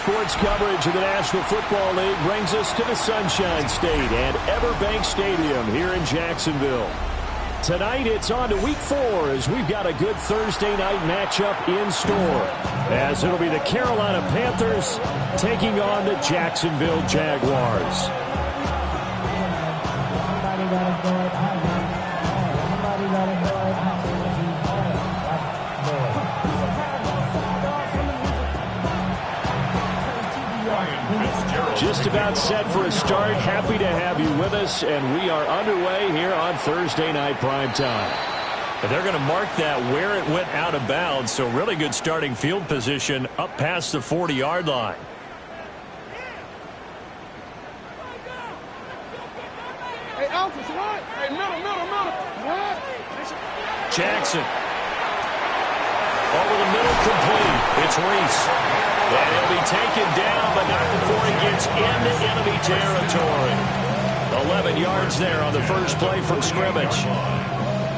Sports coverage of the National Football League brings us to the Sunshine State and Everbank Stadium here in Jacksonville. Tonight it's on to Week 4 as we've got a good Thursday night matchup in store, as it'll be the Carolina Panthers taking on the Jacksonville Jaguars. Just about set for a start. Happy to have you with us, and we are underway here on Thursday Night Primetime. They're going to mark that where it went out of bounds, so really good starting field position up past the 40-yard line. Hey, Alpha, what? Hey, middle. What? Jackson. Over the middle, complete. It's Reese. And he'll be taken down, but not before he gets into enemy territory. 11 yards there on the first play from scrimmage.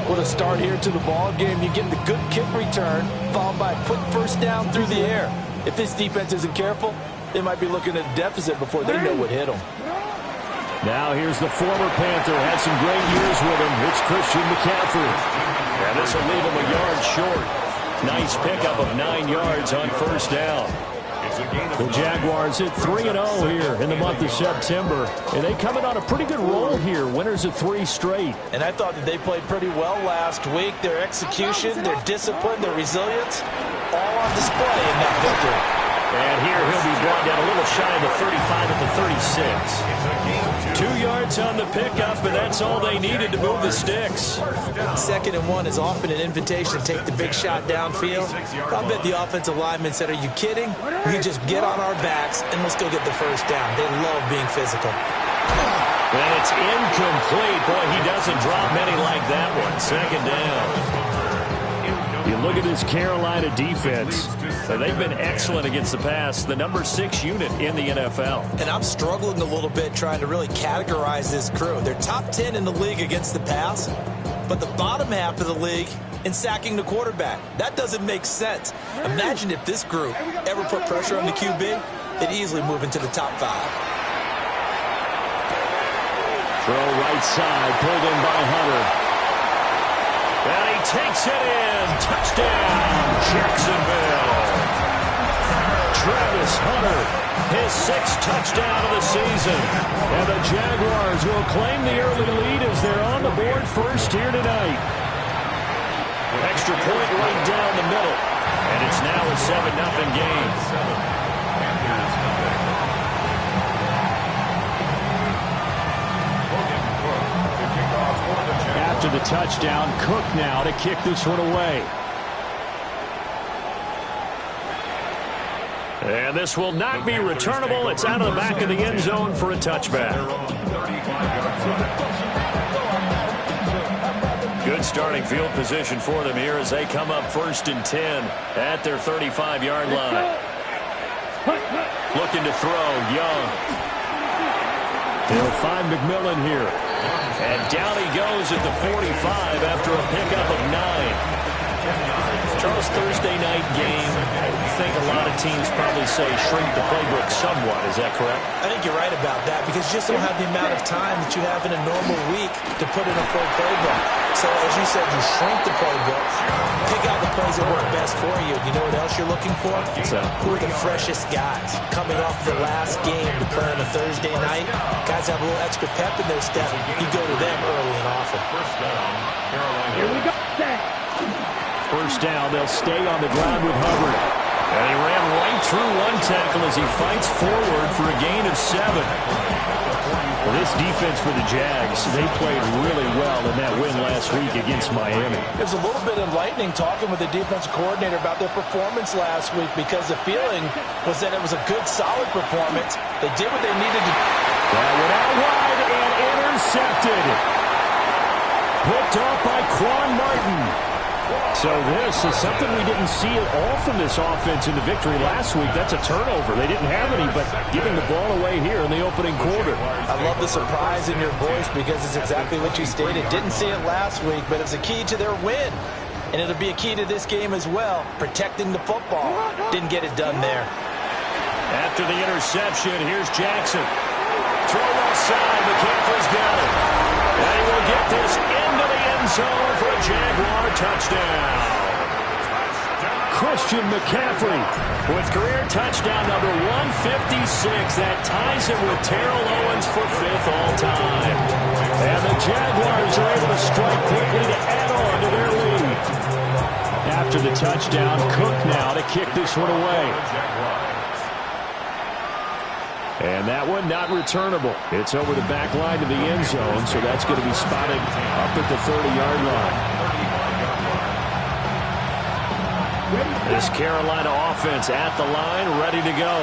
What a start here to the ball game. You get the good kick return, followed by a quick first down through the air. If this defense isn't careful, they might be looking at a deficit before they know what hit them. Now here's the former Panther. Had some great years with him. It's Christian McCaffrey. And this will leave him a yard short. Nice pickup of 9 yards on first down. The Jaguars hit 3-0 here in the month of September, and they come in on a pretty good roll here, winners of 3 straight. And I thought that they played pretty well last week. Their execution, their discipline, their resilience, all on display in that victory. And here he'll be brought down a little shy of the 35 at the 36. 2 yards on the pickup, and that's all they needed to move the sticks. 2nd and 1 is often an invitation to take the big shot downfield. I bet the offensive lineman said, are you kidding? We just get on our backs and let's go get the first down. They love being physical. And it's incomplete. Boy, he doesn't drop many like that one. 2nd down. You look at this Carolina defense. They've been excellent against the pass, the number 6 unit in the NFL. And I'm struggling a little bit trying to really categorize this crew. They're top 10 in the league against the pass, but the bottom half of the league in sacking the quarterback. That doesn't make sense. Imagine if this group ever put pressure on the QB, they'd easily move into the top 5. Throw right side, pulled in by Hunter. And he takes it in. Touchdown, Jacksonville. Travis Hunter, his 6th touchdown of the season. And the Jaguars will claim the early lead as they're on the board first here tonight. Extra point right down the middle. And it's now a 7-0 game. After the touchdown, Cook now to kick this one away. And this will not be returnable. It's out of the back of the end zone for a touchback. Good starting field position for them here as they come up 1st and 10 at their 35-yard line. Looking to throw, Young. They'll find McMillan here. And down he goes at the 45 after a pickup of 9. Charles, Thursday night game, I think a lot of teams probably say shrink the playbook somewhat. Is that correct? I think you're right about that because you just don't have the amount of time that you have in a normal week to put in a full playbook. So, as you said, you shrink the playbook, pick out the plays that work best for you. You know what else you're looking for? Who are the freshest guys coming off the last game to play on a Thursday night? Guys have a little extra pep in their step. You go to them early and often. Here we go. First down, they'll stay on the ground with Hubbard. And he ran right through one tackle as he fights forward for a gain of 7. Well, this defense for the Jags, they played really well in that win last week against Miami. It was a little bit enlightening talking with the defensive coordinator about their performance last week because the feeling was that it was a good, solid performance. They did what they needed to do. That went out wide and intercepted. Picked off by Quan Martin. So this is something we didn't see at all from this offense in the victory last week. That's a turnover. They didn't have any, but giving the ball away here in the opening quarter. I love the surprise in your voice because it's exactly what you stated. Didn't see it last week, but it's a key to their win. And it'll be a key to this game as well, protecting the football. Didn't get it done there. After the interception, here's Jackson. Throw left side. McCaffrey's got it. And he will get this into the end zone for a Jaguar touchdown. Christian McCaffrey with career touchdown number 156. That ties him with Terrell Owens for 5th all-time. And the Jaguars are able to strike quickly to add on to their lead. After the touchdown, Cook now to kick this one away. And that one not returnable. It's over the back line to the end zone, so that's going to be spotted up at the 30-yard line. This Carolina offense at the line, ready to go.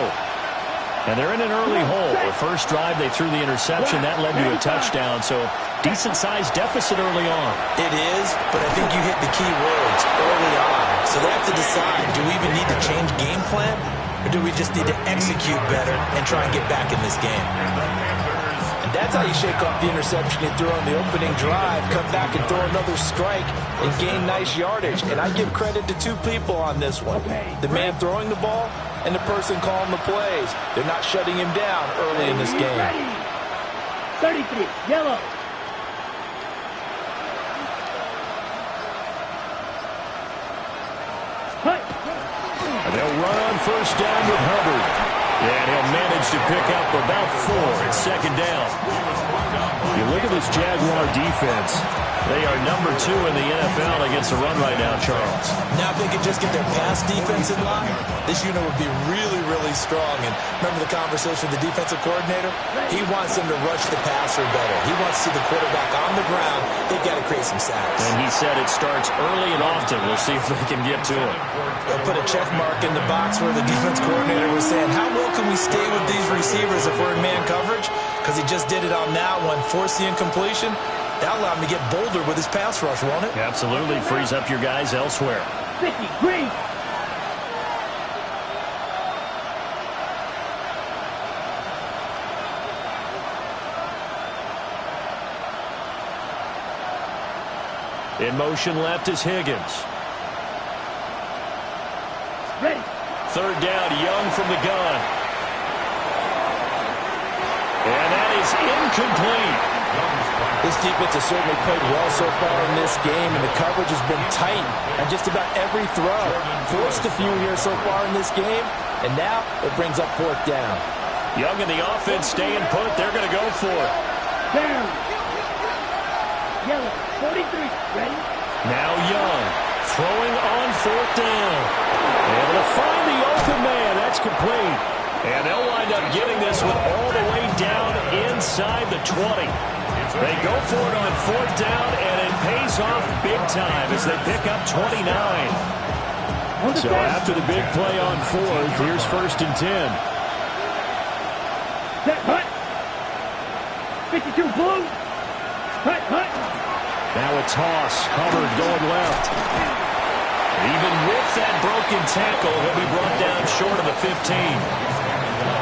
And they're in an early hole. The first drive, they threw the interception. That led to a touchdown, so decent-sized deficit early on. It is, but I think you hit the key words early on. So they have to decide, do we even need to change game plan, or do we just need to execute better and try and get back in this game? And that's how you shake off the interception you threw on the opening drive, come back and throw another strike and gain nice yardage. And I give credit to two people on this one. The man throwing the ball and the person calling the plays. They're not shutting him down early in this game. 33, yellow. And they'll run on first down with Hubbard. And he'll manage to pick up about 4. It's second down. You look at this Jaguar defense. They are number 2 in the NFL against the run right now, Charles. Now if they could just get their pass defense in line, this unit would be really, really strong. And remember the conversation with the defensive coordinator? He wants them to rush the passer better. He wants to see the quarterback on the ground. They've got to create some sacks. And he said it starts early and often. We'll see if they can get to it. They'll put a check mark in the box where the defense coordinator was saying, how well can we stay with these receivers if we're in man coverage? Because he just did it on that one, forced the incompletion. That'll allow him to get bolder with his pass rush, won't it? Absolutely. Frees up your guys elsewhere. 50, green. In motion left is Higgins. Ready. Third down, Young from the gun. And that is incomplete. This defense has certainly played well so far in this game, and the coverage has been tight on just about every throw. Forced a few here so far in this game, and now it brings up 4th down. Young and the offense staying put. They're going to go for it. Down. Yellow, 43, ready. Now Young throwing on 4th down. Able to find the open man. That's complete. And they'll wind up getting this one all the way down inside the 20. They go for it on 4th down, and it pays off big time as they pick up 29. So after the big play on 4th, here's 1st and 10. Set, hut. 52, blue. Hut, hut. Now a toss. Hubbard going left. Even with that broken tackle, he'll be brought down short of the 15.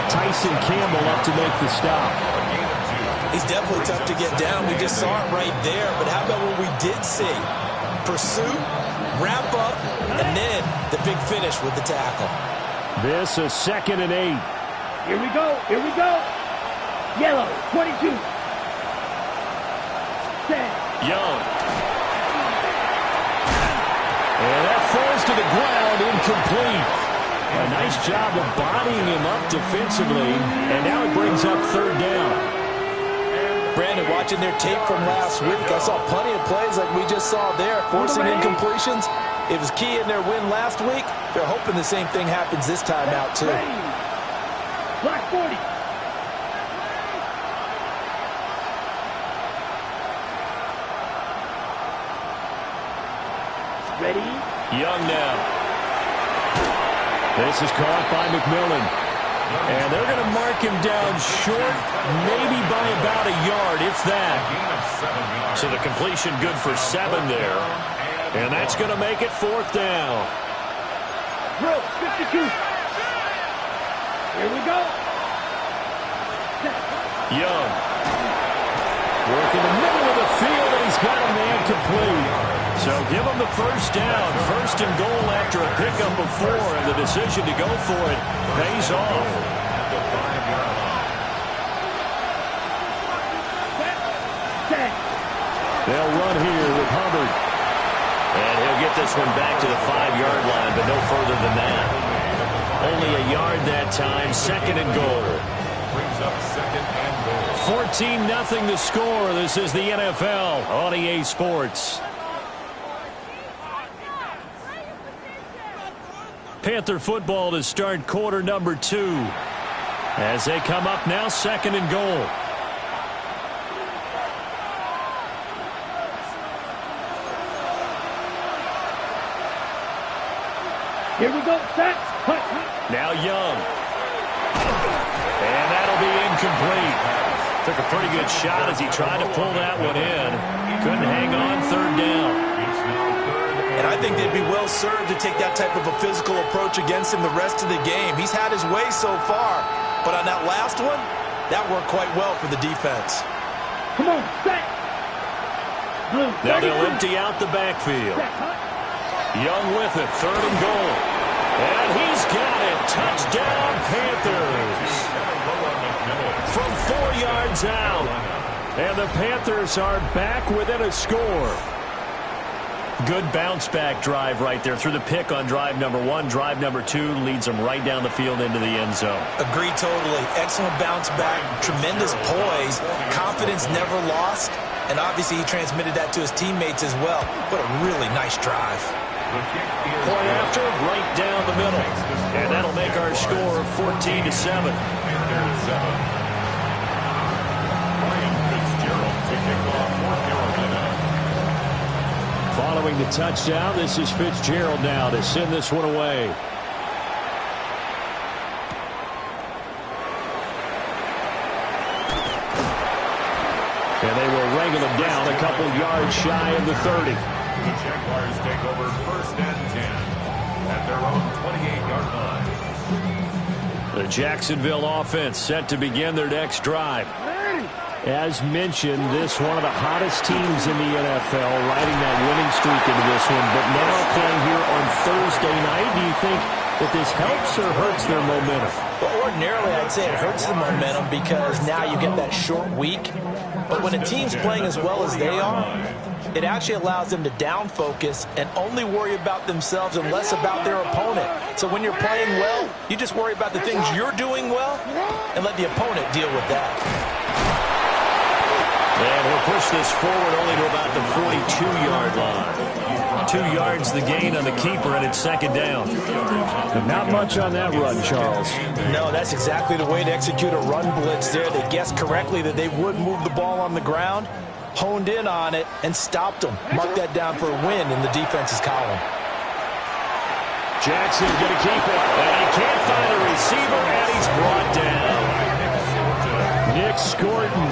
Tyson Campbell up to make the stop. He's definitely tough to get down. We just saw it right there. But how about what we did see? Pursuit, wrap up, and then the big finish with the tackle. This is 2nd and 8. Here we go. Here we go. Yellow, 22. Set. Young. And that falls to the ground, incomplete. A nice job of bodying him up defensively, and now it brings up 3rd down. Brandon, watching their tape from last week, I saw plenty of plays like we just saw there, forcing incompletions. It was key in their win last week. They're hoping the same thing happens this time out, too. Black 40. Ready. Young now. This is caught by McMillan. And they're going to mark him down short, maybe by about a yard, if that. So the completion good for 7 there. And that's going to make it 4th down. Drill, 52. Here we go. Young. Work in the middle of the field, and he's got a man complete. So So give them the first down. First and goal after a pickup of 4, and the decision to go for it pays off. They'll run here with Hubbard. And he'll get this one back to the 5-yard line, but no further than that. Only a yard that time. Second and goal. 14-0 the score. This is the NFL on EA Sports. Panther football to start quarter number 2. As they come up now, second and goal. Here we go, set. Now Young. And that'll be incomplete. Took a pretty good shot as he tried to pull that one in. Couldn't hang on, third down. And I think they'd be well served to take that type of a physical approach against him the rest of the game. He's had his way so far, but on that last one, that worked quite well for the defense. Come on, set. Blue, Now they'll empty out the backfield. Young with it, third and goal. And he's got it. Touchdown, Panthers. From 4 yards out. And the Panthers are back within a score. Good bounce-back drive right there. Through the pick on drive number 1. Drive number 2 leads them right down the field into the end zone. Agreed totally. Excellent bounce back. Tremendous poise. Confidence never lost. And obviously he transmitted that to his teammates as well. What a really nice drive. Point after, right down the middle. And that'll make our score 14-7. Following the touchdown, this is Fitzgerald now to send this one away. And they will wrangle him down a couple yards shy of the 30. The Jaguars take over first and 10 at their own 28-yard line. The Jacksonville offense set to begin their next drive. As mentioned, this one of the hottest teams in the NFL, riding that winning streak into this one. But now playing here on Thursday night, do you think that this helps or hurts their momentum? Well, ordinarily, I'd say it hurts the momentum because now you get that short week. But when a team's playing as well as they are, it actually allows them to down focus and only worry about themselves and less about their opponent. So when you're playing well, you just worry about the things you're doing well and let the opponent deal with that. And he'll push this forward only to about the 42-yard line. 2 yards the gain on the keeper, and it's second down. Not much on that run, Charles. No, that's exactly the way to execute a run blitz there. They guessed correctly that they would move the ball on the ground, honed in on it, and stopped them. Mark that down for a win in the defense's column. Jackson's going to keep it. And he can't find a receiver, and he's brought down. Nick Scorton.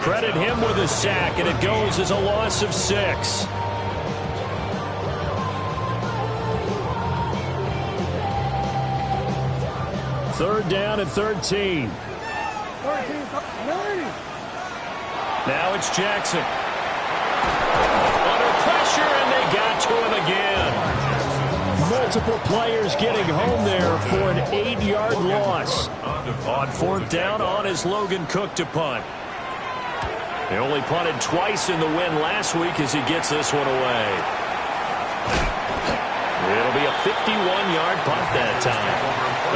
Credit him with a sack, and it goes as a loss of 6. Third down and 13. Now it's Jackson. Under pressure, and they got to him again. Multiple players getting home there for an 8-yard loss. On fourth down, on is Logan Cook to punt. They only punted twice in the win last week as he gets this one away. It'll be a 51-yard punt that time.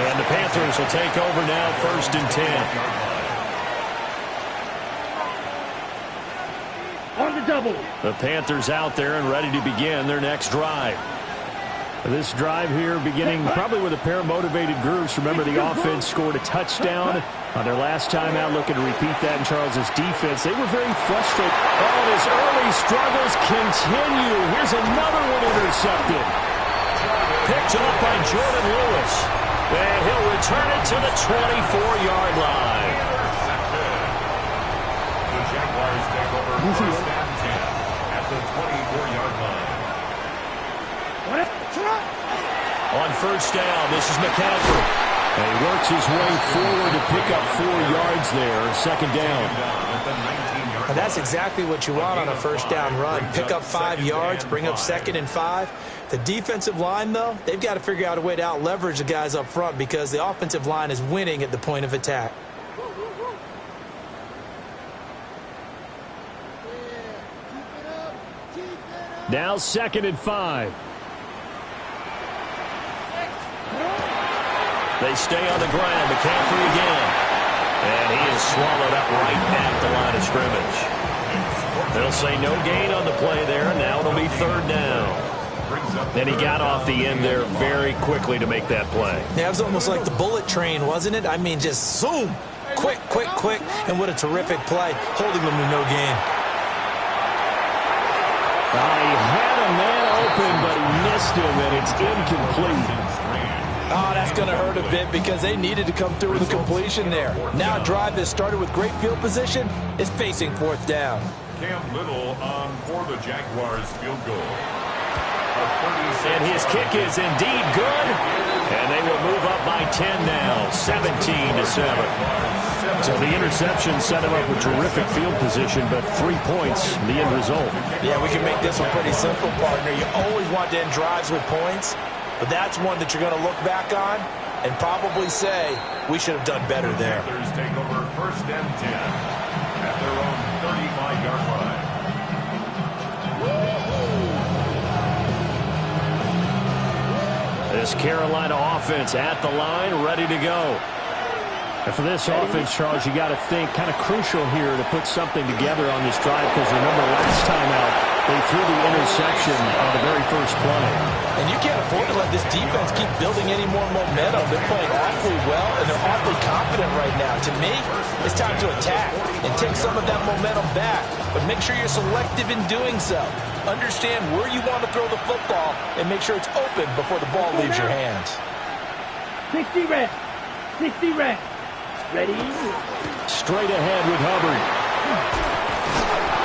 And the Panthers will take over now, first and 10. On the double. The Panthers out there and ready to begin their next drive. This drive here beginning probably with a pair of motivated groups. Remember, the offense scored a touchdown on their last time out. Looking to repeat that in Charles's defense. They were very frustrated. Oh, and his early struggles continue. Here's another one intercepted. Picked up by Jordan Lewis. And he'll return it to the 24-yard line. The Jaguars take over first and 10 at the 24-yard line. On first down, this is McCaffrey. And he works his way forward to pick up 4 yards there. Second down. At the 19-yard And that's exactly what you want on a first down run. Pick up 5 yards, bring up 2nd and 5. The defensive line, though, they've got to figure out a way to out-leverage the guys up front because the offensive line is winning at the point of attack. Now 2nd and 5. They stay on the ground. McCaffrey again. And he is swallowed up right at the line of scrimmage. They'll say no gain on the play there. Now it'll be 3rd down. And he got off the end there very quickly to make that play. Yeah, it was almost like the bullet train, wasn't it? I mean, just zoom. Quick, quick, quick. And what a terrific play, holding them to no gain. He had a man open, but he missed him, and it's incomplete. Oh, that's going to hurt a bit because they needed to come through with a completion there. Now a drive that started with great field position is facing 4th down. Cam Little on for the Jaguars field goal. And his kick is indeed good. And they will move up by 10 now, 17-7. So the interception set him up with terrific field position, but 3 points, the end result. Yeah, we can make this one pretty simple, partner. You always want to end drives with points, but that's one that you're going to look back on and probably say, we should have done better there. Panthers take over 1st and 10 at their own 35-yard line. This Carolina offense at the line, ready to go. And for this offense, Charles, you got to think kind of crucial here to put something together on this drive because remember last time out, they threw the interception on the very first play. And you can't afford to let this defense keep building any more momentum. They're playing awfully well, and they're awfully confident right now. To me, it's time to attack and take some of that momentum back. But make sure you're selective in doing so. Understand where you want to throw the football and make sure it's open before the ball leaves your hands. 60 reps. 60 reps. Ready? Straight ahead with Hubbard.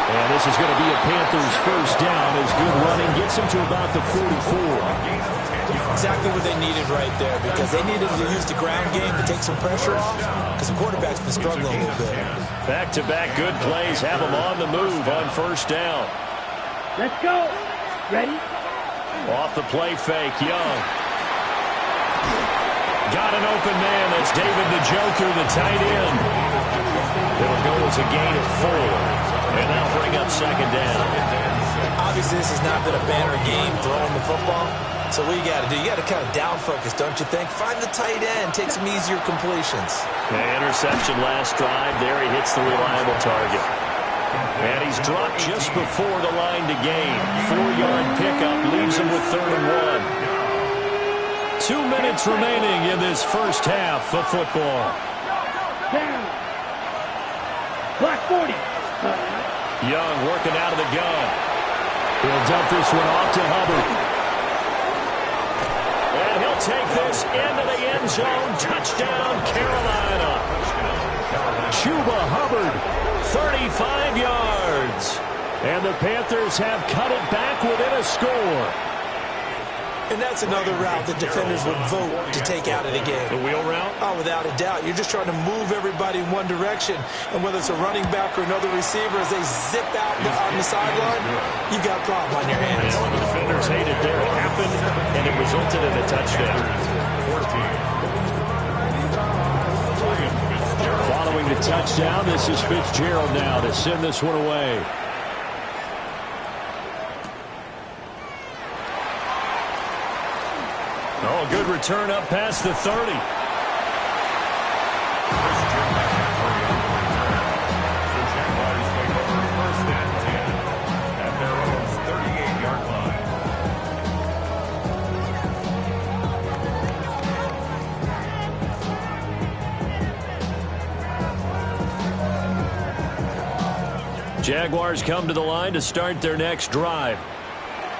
And this is going to be a Panthers first down as good running gets them to about the 44. Exactly what they needed right there because they needed to use the ground game to take some pressure off because the quarterback's been struggling a little bit. Back-to-back good plays have them on the move on first down. Let's go. Ready? Off the play fake, Young. Got an open man. That's David the Joker, the tight end. It'll go as a gain of 4. And that'll bring up 2nd down. Obviously, this has not been a banner game throwing the football. So what you got to do, you got to kind of down focus, don't you think? Find the tight end, take some easier completions. Interception last drive. There he hits the reliable target. And he's dropped just before the line to gain. 4-yard pickup leaves him with 3rd and 1. 2 minutes remaining in this first half of football. Down. Block 40. Young working out of the gun. He'll dump this one off to Hubbard. And he'll take this into the end zone. Touchdown, Carolina. Chuba Hubbard, 35 yards. And the Panthers have cut it back within a score. And that's another route that defenders would vote to take out of the game. The wheel route? Oh, without a doubt. You're just trying to move everybody in one direction. And whether it's a running back or another receiver, as they zip out on the sideline, you've got a problem on your hands. And the defenders hated there. It happened, and it resulted in a touchdown. Following the touchdown, this is Fitzgerald now to send this one away. Oh, good return up past the 30. Jaguars come to the line to start their next drive.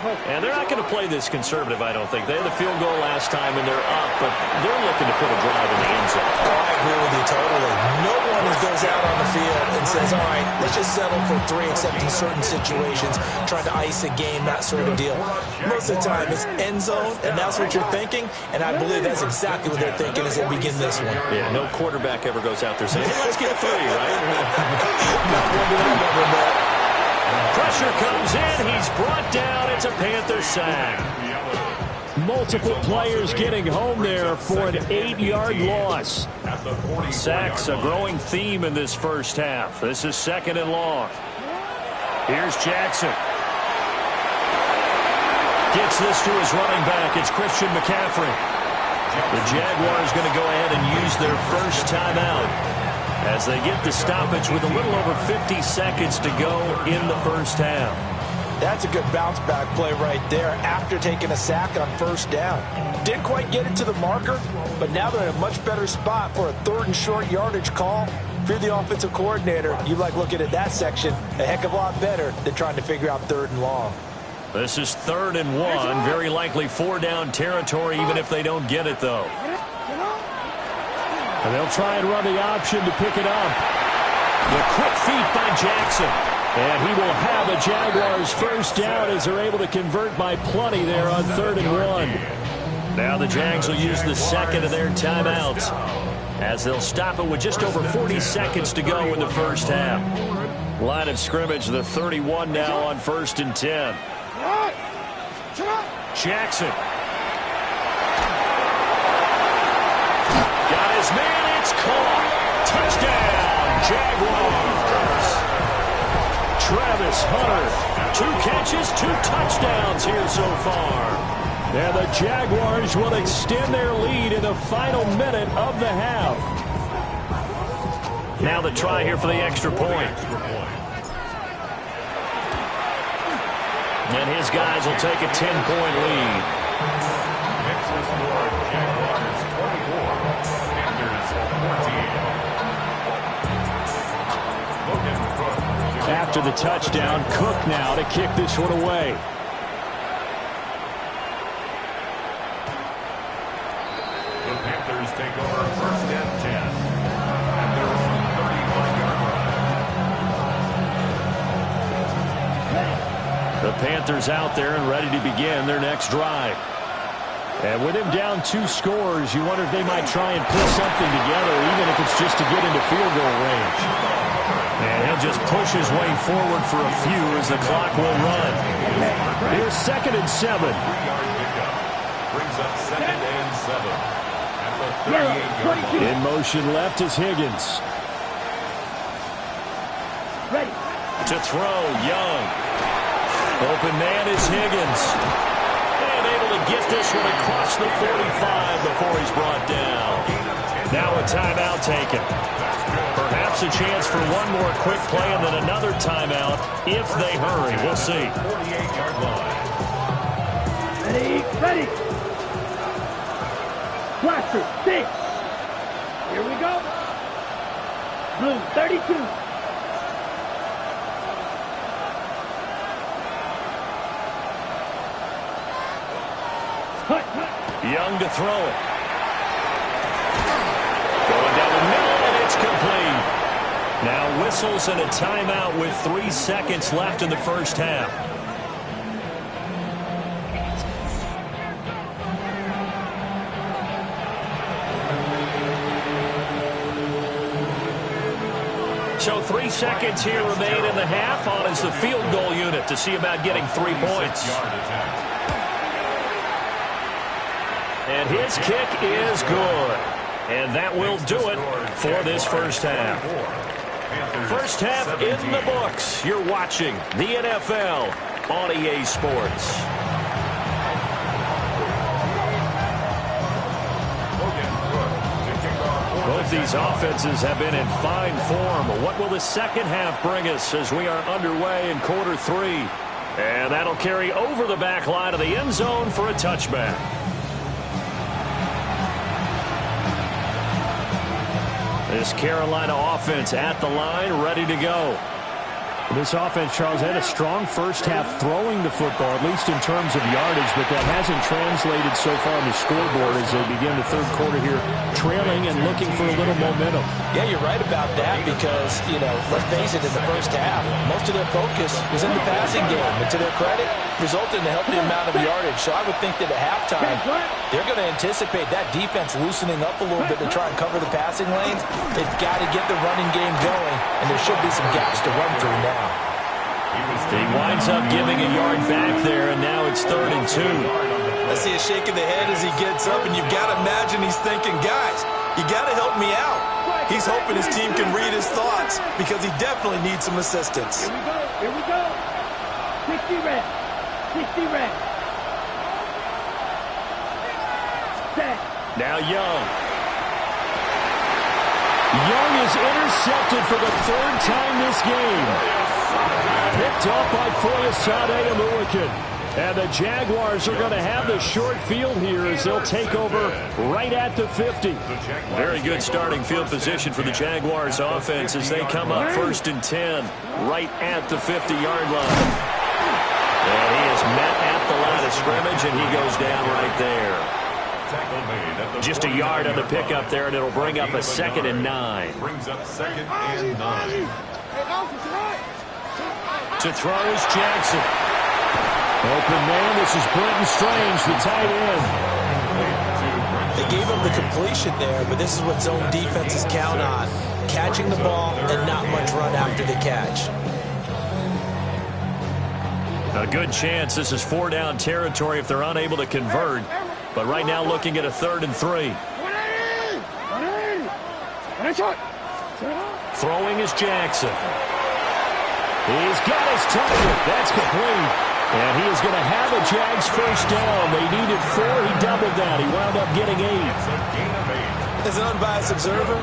And they're not going to play this conservative, I don't think. They had the field goal last time, and they're up, but they're looking to put a drive in the end zone. Oh, I agree with you totally. No one goes out on the field and says, all right, let's just settle for 3, except in certain situations, trying to ice a game, that sort of deal. Most of the time, it's end zone, and that's what you're thinking, and I believe that's exactly what they're thinking as they begin this one. Yeah, no quarterback ever goes out there saying, hey, let's get 3, right? Not one that I've ever met. Pressure comes in. He's brought down. It's a Panther sack. Multiple players getting home there for an 8-yard loss. Sacks, a growing theme in this first half. This is 2nd and long. Here's Jackson. Gets this to his running back. It's Christian McCaffrey. The Jaguars going to go ahead and use their first timeout as they get the stoppage with a little over 50 seconds to go in the first half. That's a good bounce-back play right there after taking a sack on first down. Didn't quite get it to the marker, but now they're in a much better spot for a 3rd and short yardage call. If you're the offensive coordinator, you like looking at that section a heck of a lot better than trying to figure out 3rd and long. This is 3rd and 1. Very likely 4-down territory, even if they don't get it, though. And they'll try and run the option to pick it up. The quick feet by Jackson. And he will have a Jaguars first down as they're able to convert by plenty there on 3rd and 1. Now the Jags will use the second of their timeouts as they'll stop it with just over 40 seconds to go in the first half. Line of scrimmage, the 31 now on 1st and 10. Jackson. Got his man. It's caught. Touchdown, Jaguars. Travis Hunter, 2 catches, 2 touchdowns here so far. And the Jaguars will extend their lead in the final minute of the half. Now the try here for the extra point. And his guys will take a 10-point lead. Jaguars 24, Panthers 14. After the touchdown, Cook now to kick this one away. The Panthers take over 1st and 10 at their own 31-yard line. The Panthers out there and ready to begin their next drive. And with him down 2 scores, you wonder if they might try and put something together, even if it's just to get into field goal range. And he'll just push his way forward for a few as the clock will run. Here's 2nd and 7. 3-yard pickup brings up 2nd and 7 at the 38-yard line. In motion left is Higgins. Ready. To throw, Young. Open man is Higgins. And able to get this one across the 45 before he's brought down. Now a timeout taken. Perhaps a chance for one more quick play and then another timeout if they hurry. We'll see. 48-yard line. Ready. Ready. Blaster 6. Here we go. Blue 32. Young to throw it. Going down the middle, and it's complete. Now whistles and a timeout with 3 seconds left in the first half. So 3 seconds here remain in the half. On is the field goal unit to see about getting 3 points. And his kick is good. And that will do it for this first half. First half in the books. You're watching the NFL on EA Sports. Both these offenses have been in fine form. What will the second half bring us as we are underway in quarter 3? And that'll carry over the back line of the end zone for a touchback. This Carolina offense at the line, ready to go. This offense, Charles, had a strong first half throwing the football, at least in terms of yardage, but that hasn't translated so far on the scoreboard as they begin the third quarter here, trailing and looking for a little momentum. Yeah, you're right about that because, let's face it, in the first half, most of their focus was in the passing game. And to their credit, resulted in a healthy amount of yardage. So I would think that at halftime, they're going to anticipate that defense loosening up a little bit to try and cover the passing lanes. They've got to get the running game going, and there should be some gaps to run through now. He winds up giving a yard back there, and now it's 3rd and 2. I see a shake of the head as he gets up, and you've got to imagine he's thinking, guys, you got to help me out. He's hoping his team can read his thoughts because he definitely needs some assistance. Here we go. 60 reps. 60 reps. Set. Now Young. Young is intercepted for the 3rd time this game. Picked off by Foyesade Aluakin. And the Jaguars are going to have the short field here as they'll take over right at the 50. Very good starting field position for the Jaguars offense as they come up 1st and 10 right at the 50-yard line. And he is met at the line of scrimmage, and he goes down right there. Just a yard on the pickup there, and it'll bring up a 2nd and 9. Brings up 2nd and 9. To throw is Jackson. Open man, this is Brenton Strange, the tight end. They gave up the completion there, but this is what zone defenses count on. Catching the ball and not much run after the catch. A good chance this is 4-down territory if they're unable to convert. But right now looking at a 3rd and 3. Throwing is Jackson. He's got his target. That's complete. And he is going to have a Jags first down. They needed 4. He doubled that. He wound up getting 8. As an unbiased observer,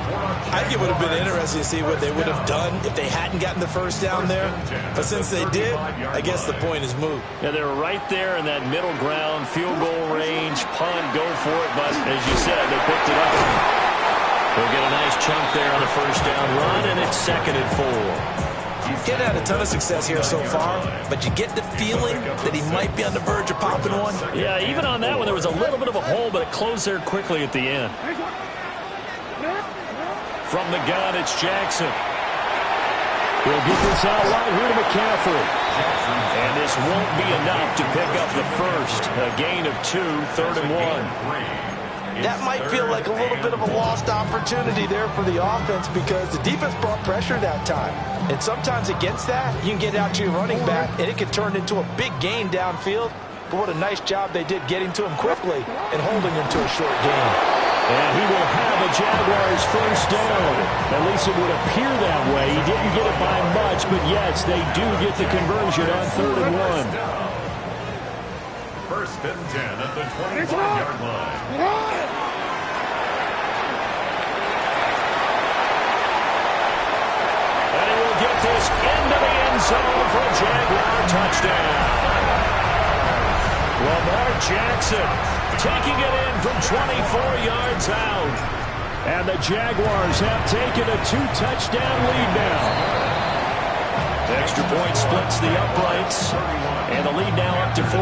I think it would have been interesting to see what they would have done if they hadn't gotten the first down there. But since they did, I guess the point is moot. Yeah, they were right there in that middle ground, field goal range, punt, go for it. But as you said, they picked it up. They'll get a nice chunk there on the first down run, and it's 2nd and 4. He's had a ton of success here so far, but you get the feeling that he might be on the verge of popping one. Yeah, even on that one, there was a little bit of a hole, but it closed there quickly at the end. From the gun, it's Jackson. He'll get this out wide here to McCaffrey. And this won't be enough to pick up the first. A gain of 2, 3rd and 1. That might feel like a little bit of a lost opportunity there for the offense because the defense brought pressure that time. And sometimes against that, you can get out to your running back, and it can turn into a big gain downfield. But what a nice job they did getting to him quickly and holding him to a short gain. And he will have a Jaguars first down. At least it would appear that way. He didn't get it by much, but yes, they do get the conversion on 3rd and 1. 1st and 10 at the 25-yard line. And he will get this into the end zone for a Jaguar touchdown. Lamar Jackson taking it in from 24 yards out. And the Jaguars have taken a 2-touchdown lead now. Extra point splits the uprights, and the lead now up to 14.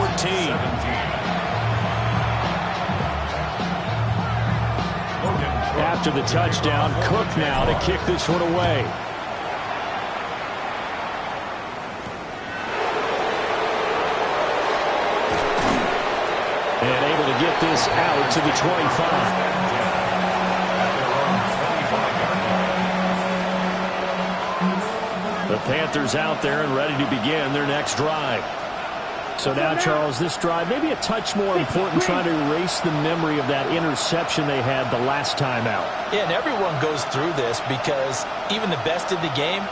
After the touchdown, Cook now to kick this one away. And able to get this out to the 25. The Panthers out there and ready to begin their next drive. So now, Charles, this drive maybe a touch more important, trying to erase the memory of that interception they had the last time out. Yeah, and everyone goes through this because even the best in the game,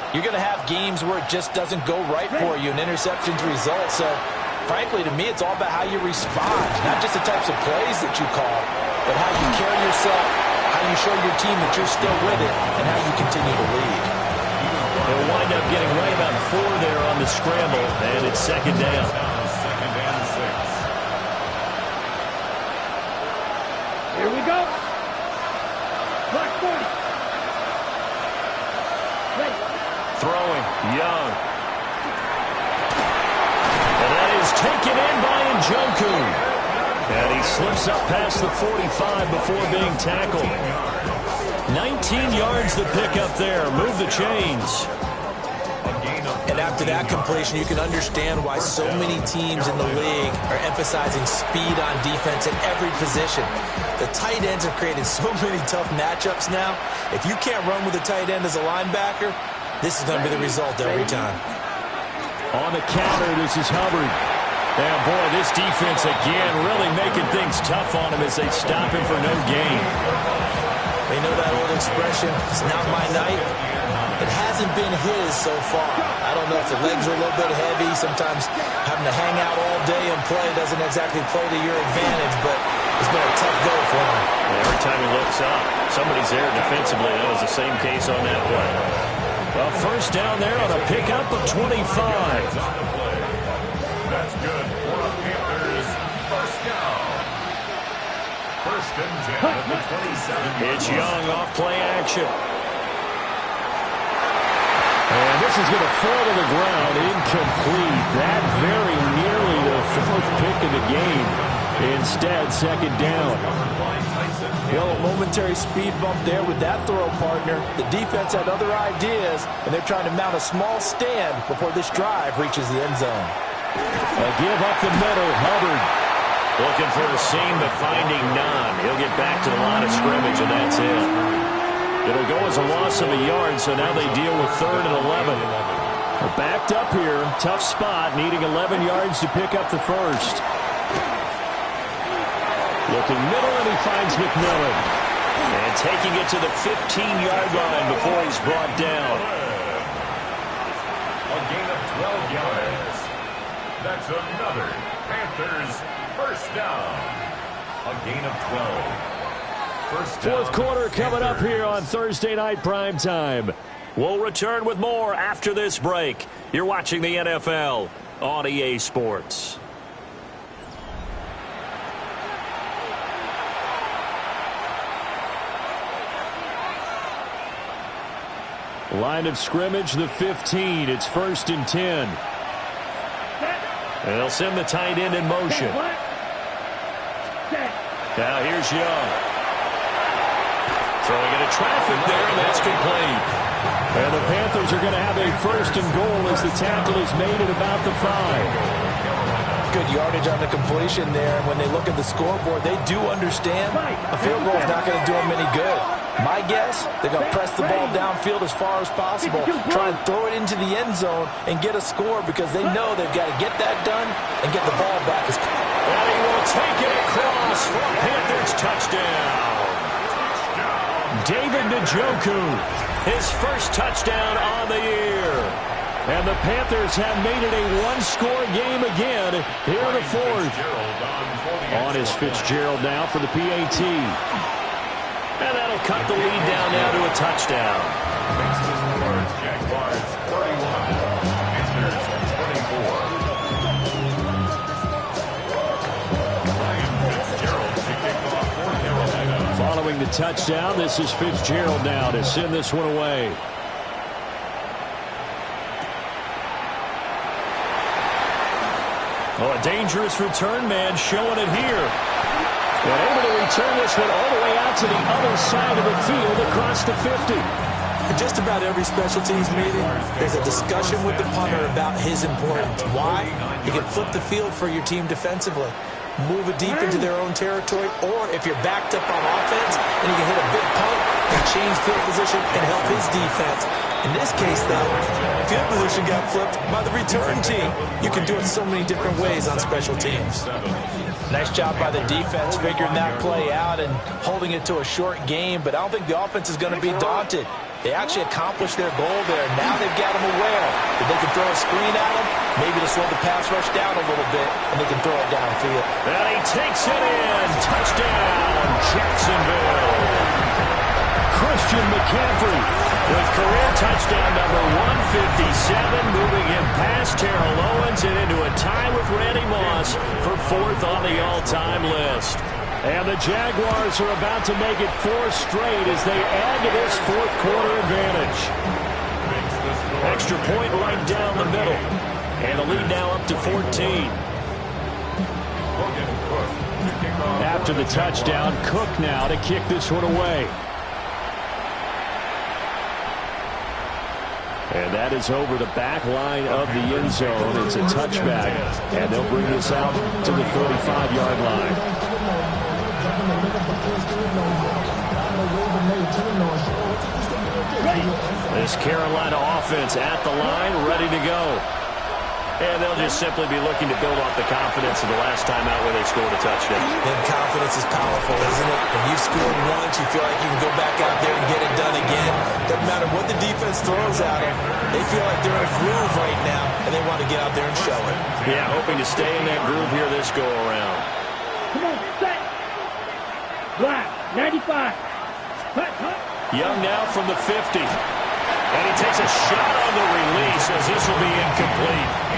you're going to have games where it just doesn't go right for you, and interceptions result. So, frankly, to me, it's all about how you respond, not just the types of plays that you call, but how you carry yourself, how you show your team that you're still with it, and how you continue to lead. They'll wind up getting right about 4 there on the scramble, and it's 2nd down. 2nd and 6. Here we go. Clock 40. Ready. Throwing, Young. taken in by Njoku. And he slips up past the 45 before being tackled. 19 yards to pick up there. Move the chains. And after that completion, you can understand why so many teams in the league are emphasizing speed on defense at every position. The tight ends have created so many tough matchups now. If you can't run with a tight end as a linebacker, this is going to be the result every time. On the counter, this is Hubbard. And, boy, this defense again really making things tough on him as they stop him for no gain. They know that old expression, it's not my night. It hasn't been his so far. I don't know if the legs are a little bit heavy. Sometimes having to hang out all day and play doesn't exactly play to your advantage, but it's been a tough go for him. Every time he looks up, somebody's there defensively. That was the same case on that play. Well, first down there on a pickup of 25. That's good for the Panthers. First down. First and 10 at the 27. It's Young off play action. And this is going to fall to the ground, incomplete. That very nearly the fourth pick of the game. Instead, second down. Well, a momentary speed bump there with that throw, partner. The defense had other ideas, and they're trying to mount a small stand before this drive reaches the end zone. A give up the middle, Hubbard. Looking for a seam, but finding none. He'll get back to the line of scrimmage, and that's it. It'll go as a loss of a yard, so now they deal with 3rd and 11. They're backed up here. Tough spot, needing 11 yards to pick up the first. Looking middle, and he finds McMillan. And taking it to the 15-yard line before he's brought down. A gain of 12 yards. That's another Panthers first down. A gain of 12. Fourth quarter coming up here on Thursday Night Primetime. We'll return with more after this break. You're watching the NFL on EA Sports. Line of scrimmage, the 15. It's 1st and 10. They'll send the tight end in motion. Now here's Young. Throwing into traffic there, and that's complete. And the Panthers are going to have a 1st and goal as the tackle is made at about the 5. Good yardage on the completion there. And when they look at the scoreboard, they do understand a field goal is not going to do them any good. My guess, they're going to press the ball downfield as far as possible, try and throw it into the end zone and get a score because they know they've got to get that done and get the ball back. And he will take it across for a Panthers touchdown. David Njoku, his first touchdown on the year. And the Panthers have made it a one-score game again here in the fourth. On is Fitzgerald now for the PAT. And that'll cut the lead down now to a touchdown. Jaguars 31, Panthers 24. Following the touchdown, this is Fitzgerald now to send this one away. Oh, a dangerous return man showing it here. And able to return this one all the way out to the other side of the field across the 50. In just about every special teams meeting, there's a discussion with the punter about his importance. Why? He can flip the field for your team defensively, move it deep into their own territory, or if you're backed up on offense, then he can hit a big punt and change field position and help his defense. In this case, though, field position got flipped by the return team. You can do it so many different ways on special teams. Nice job by the defense figuring that play out and holding it to a short game, but I don't think the offense is going to be daunted. They actually accomplished their goal there. Now they've got them aware that they can throw a screen at them, maybe to slow the pass rush down a little bit, and they can throw it downfield. And he takes it in. Touchdown, Jacksonville. Christian McCaffrey with career touchdown number 157, moving him past Terrell Owens and into a tie with Randy Moss for 4th on the all-time list. And the Jaguars are about to make it 4 straight as they add to this fourth quarter advantage. Extra point right down the middle. And the lead now up to 14. After the touchdown, Cook now to kick this one away. And that is over the back line of the end zone. It's a touchback, and they'll bring this out to the 35-yard line. This Carolina offense at the line, ready to go. And they'll just simply be looking to build off the confidence of the last time out where they scored a touchdown. And confidence is powerful, isn't it? When you've scored once, you feel like you can go back out there and get it done again. Doesn't matter what the defense throws at them. They feel like they're in a groove right now, and they want to get out there and show it. Yeah, hoping to stay in that groove here this go-around. Come on, set. Black, 95. Cut. Young now from the 50. And he takes a shot on the release as this will be incomplete.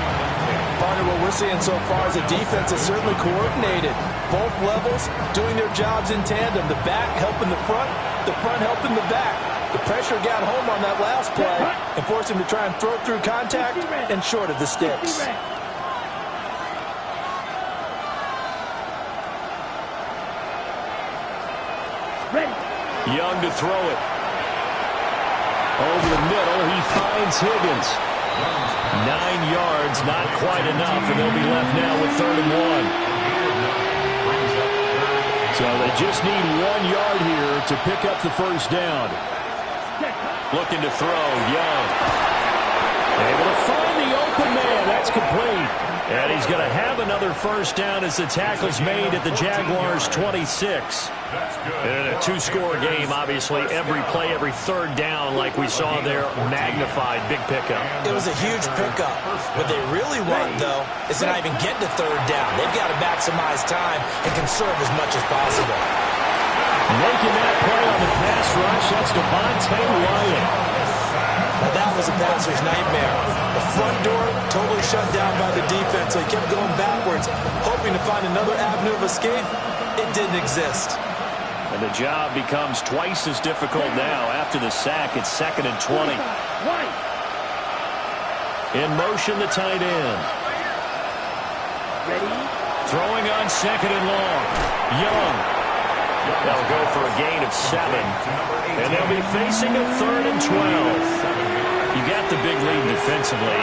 Partner, what we're seeing so far is the defense is certainly coordinated. Both levels doing their jobs in tandem. The back helping the front helping the back. The pressure got home on that last play and forced him to try and throw through contact and short of the sticks. Young to throw it. Over the middle, he finds Higgins. 9 yards, not quite enough, and they'll be left now with 3rd and 1. So they just need 1 yard here to pick up the first down. Looking to throw, Young. Able to find the open man. That's complete. And he's going to have another first down as the tackle's made at the Jaguars' 26. In a 2-score game, obviously, every play, every 3rd down, like we saw there, magnified, big pickup. It was a huge pickup. What they really want, though, is to not even get to 3rd down. They've got to maximize time and conserve as much as possible. Making that play on the pass rush, that's Devontae Wyatt. Now that was a passer's nightmare. The front door totally shut down by the defense, so he kept going backwards, hoping to find another avenue of escape. It didn't exist. And the job becomes twice as difficult now. After the sack, it's 2nd and 20. In motion, the tight end. Throwing on 2nd and long. Young. They'll go for a gain of 7. And they'll be facing a 3rd and 12. You got the big lead defensively.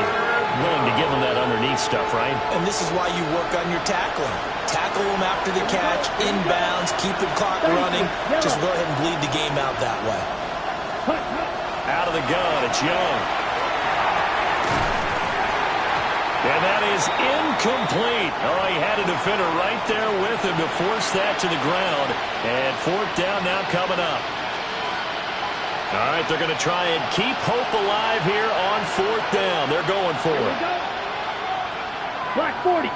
Willing to give them that underneath stuff, right? And this is why you work on your tackling. Tackle them after the catch, inbounds, keep the clock running. Just go ahead and bleed the game out that way. Out of the gun, it's Young. And that is incomplete. Oh, he had a defender right there with him to force that to the ground. And 4th down now coming up. All right, they're going to try and keep hope alive here on 4th down. They're going for it. Black 40.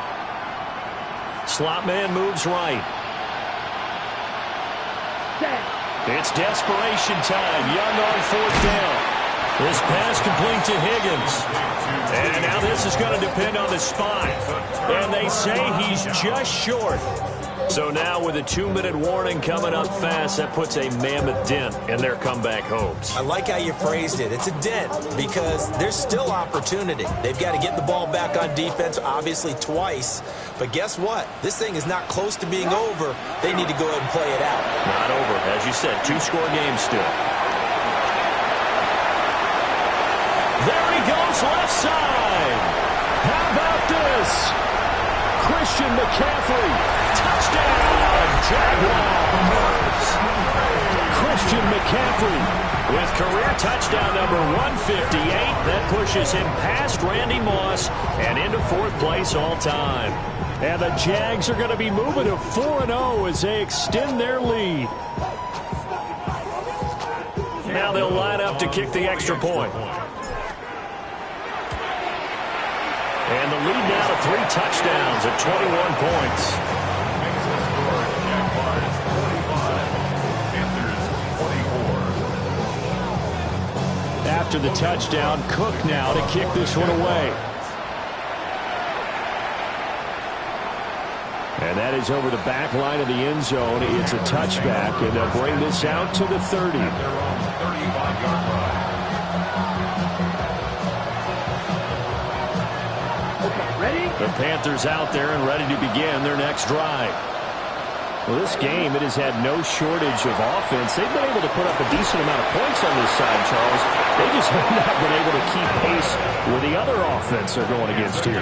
Slot man moves right. It's desperation time. Young on 4th down. This pass complete to Higgins. And now this is going to depend on the spot. And they say he's just short. So now with a 2-minute warning coming up fast, that puts a mammoth dent in their comeback hopes. I like how you phrased it. It's a dent because there's still opportunity. They've got to get the ball back on defense, obviously twice. But guess what? This thing is not close to being over. They need to go ahead and play it out. Not over. As you said, 2-score game still. There he goes, left side. How about this? Christian McCaffrey. Touchdown, Jaguars. Christian McCaffrey with career touchdown number 158. That pushes him past Randy Moss and into 4th place all time. And the Jags are going to be moving to 4-0 as they extend their lead. Now they'll line up to kick the extra point. And the lead now to 3 touchdowns at 21 points. After the touchdown, Cook now to kick this one away. And that is over the back line of the end zone. It's a touchback, and they'll bring this out to the 30. Ready? The Panthers out there and ready to begin their next drive. Well, this game, it has had no shortage of offense. They've been able to put up a decent amount of points on this side, Charles. They just have not been able to keep pace with the other offense they're going against here.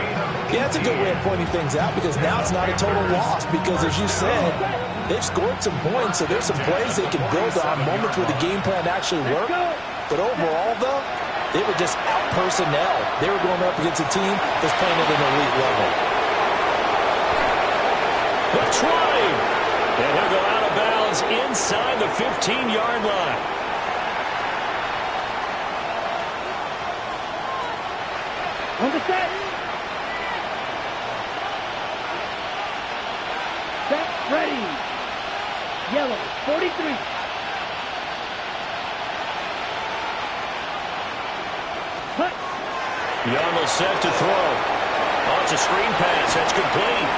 Yeah, that's a good way of pointing things out because now it's not a total loss because, as you said, they've scored some points, so there's some plays they can build on, moments where the game plan actually worked. But overall, though, they were just out personnel. They were going up against a team that's playing at an elite level. The try. And he'll go out of bounds inside the 15-yard line. On the set. Set, ready. Yellow, 43. Hut. Young will set to throw. Oh, it's a screen pass. That's complete.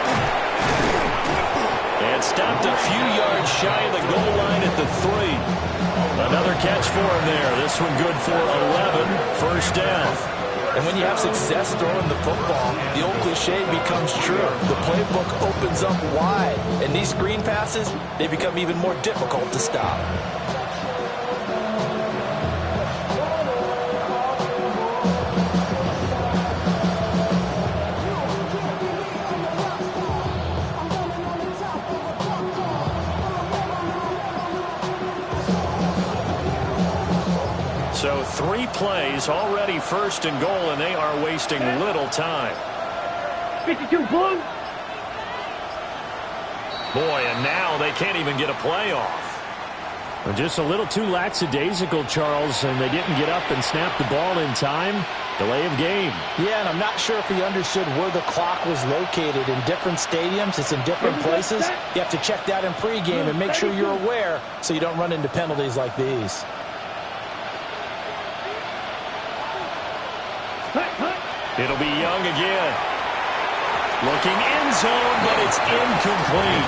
And stopped a few yards shy of the goal line at the 3. Another catch for him there. This one good for 11. First down. And when you have success throwing the football, the old cliche becomes true. The playbook opens up wide. And these screen passes, they become even more difficult to stop. So 3 plays, already first and goal, and they are wasting little time. 52 blue. Boy, and now they can't even get a play off. Just a little too lackadaisical, Charles, and they didn't get up and snap the ball in time. Delay of game. Yeah, and I'm not sure if he understood where the clock was located. In different stadiums, it's in different places. You have to check that in pregame and make sure you're aware so you don't run into penalties like these. It'll be Young again. Looking end zone, but it's incomplete.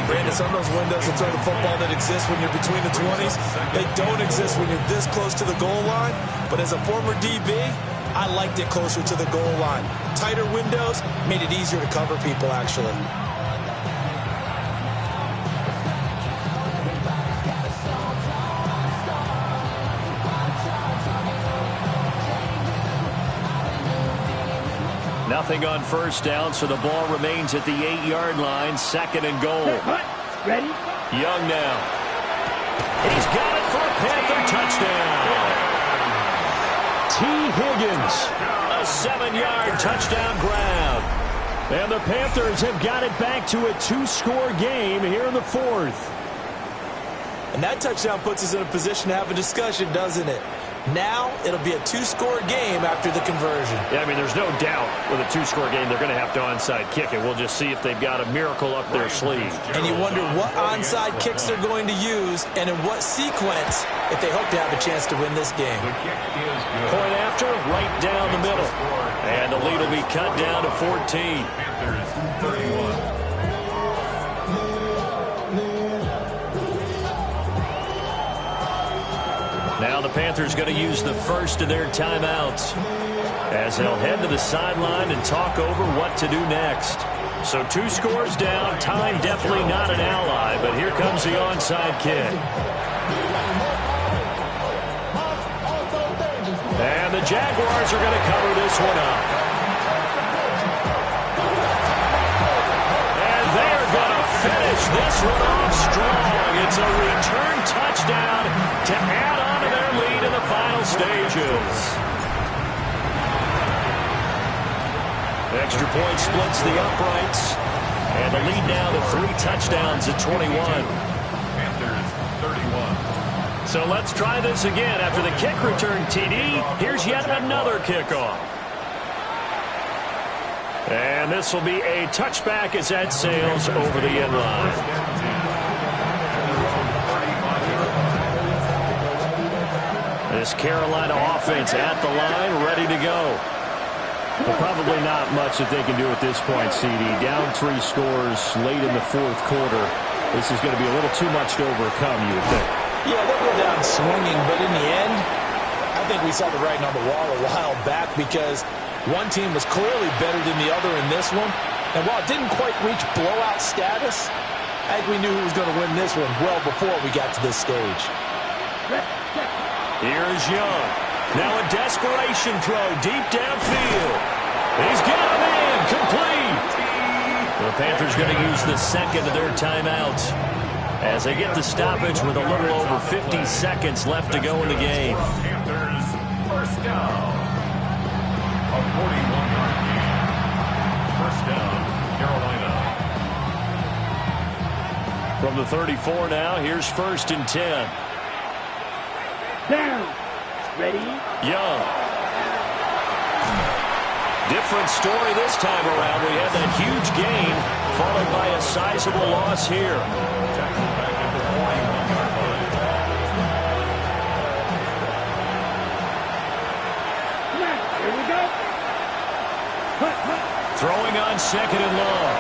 Brandon, some of those windows to throw the football that exist when you're between the 20s, they don't exist when you're this close to the goal line. But as a former DB, I liked it closer to the goal line. Tighter windows made it easier to cover people, actually. Nothing on first down, so the ball remains at the 8-yard line. Second and goal. Ready? Young now. He's got it for a Panther touchdown. T. Higgins, a 7-yard touchdown grab. And the Panthers have got it back to a 2-score game here in the 4th. And that touchdown puts us in a position to have a discussion, doesn't it? Now it'll be a 2-score game after the conversion. Yeah, I mean, there's no doubt with a 2-score game they're going to have to onside kick it. We'll just see if they've got a miracle up their sleeve. And you wonder what onside kicks they're going to use and in what sequence if they hope to have a chance to win this game. Point after, right down the middle. And the lead will be cut down to 14. Panthers 31. Now the Panthers going to use the first of their timeouts as they'll head to the sideline and talk over what to do next. So 2 scores down, time definitely not an ally, but here comes the onside kick. And the Jaguars are going to cover this one up. And they're going to finish this one off strong. It's a return touchdown to add on to their lead in the final stages. Extra point splits the uprights. And the lead now to 3 touchdowns at 21. Panthers 31. So let's try this again. After the kick return TD, here's yet another kickoff. And this will be a touchback as that sails over the end line. This Carolina offense at the line, ready to go. But probably not much that they can do at this point, CD. Down 3 scores late in the 4th quarter. This is going to be a little too much to overcome, you would think. Yeah, they'll go down swinging, but in the end, I think we saw the writing on the wall a while back because one team was clearly better than the other in this one. And while it didn't quite reach blowout status, I think we knew who was going to win this one well before we got to this stage. Here's Young. Now a desperation throw deep downfield. He's got him in. Complete. The Panthers going to use the second of their timeouts as they get the stoppage with a little over 50 seconds left to go in the game. Panthers first down. A 41-yard gain. First down, Carolina. From the 34 now, here's 1st and 10. Down. Ready? Young. Different story this time around. We had that huge gain followed by a sizable loss here. Tackled back at the 41-yard line. Come on. Here we go. Throwing on 2nd and long.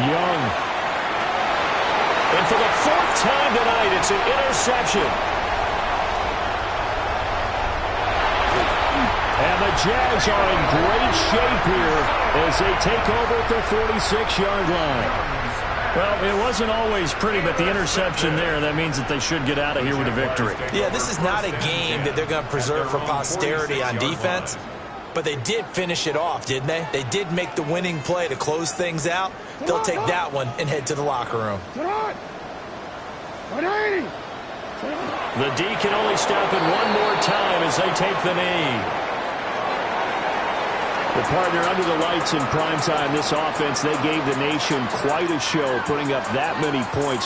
Young. And for the 4th time tonight, it's an interception. And the Jags are in great shape here as they take over at their 46-yard line. Well, it wasn't always pretty, but the interception there, that means that they should get out of here with a victory. Yeah, this is not a game that they're going to preserve for posterity on defense, but they did finish it off, didn't they? They did make the winning play to close things out. They'll take that one and head to the locker room. The D can only stop it one more time as they take the knee. The partner under the lights in primetime, this offense, they gave the nation quite a show, putting up that many points.